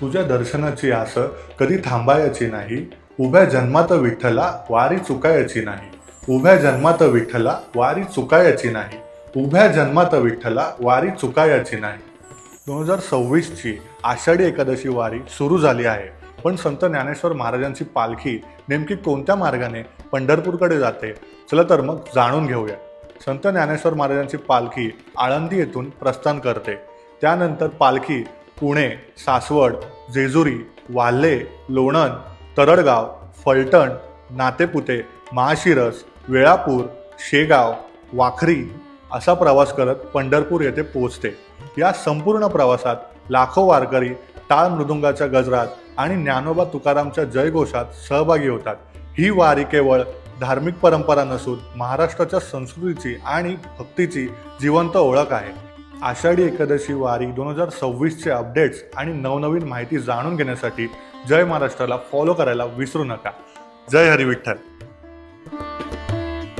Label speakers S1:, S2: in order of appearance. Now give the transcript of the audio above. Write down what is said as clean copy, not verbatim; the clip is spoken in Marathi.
S1: तुझ्या दर्शनाची आस कधी थांबायची नाही. उभ्या जन्मात विठ्ठला वारी चुकायची नाही. उभ्या जन्मात विठ्ठला वारी चुकायची नाही. उभ्या जन्मात विठ्ठला वारी चुकायची नाही. 2026ची आषाढी एकादशी वारी सुरू झाली आहे. पण संत ज्ञानेश्वर महाराजांची पालखी नेमकी कोणत्या मार्गाने पंढरपूरकडे जाते? चला तर मग जाणून घेऊया. संत ज्ञानेश्वर महाराजांची पालखी आळंदी येथून प्रस्थान करते. त्यानंतर पालखी पुणे, सासवड, जेजुरी, वाल्हे, लोणंद, तरडगाव, फलटण, नातेपुते, माळशिरस, वेळापूर, शेगाव, वाखरी असा प्रवास करत पंढरपूर येथे पोहोचते. या संपूर्ण प्रवासात लाखो वारकरी टाळ मृदुंगाच्या गजरात आणि ज्ञानोबा तुकारामच्या जयघोषात सहभागी होतात. ही वारी केवळ धार्मिक परंपरा नसून महाराष्ट्राच्या संस्कृतीची आणि भक्तीची जिवंत ओळख आहे. आषाढी एकादशी वारी 2026चे अपडेट्स आणि नवनवीन माहिती जाणून घेण्यासाठी जय महाराष्ट्राला फॉलो करायला विसरू नका. जय हरी विठ्ठल.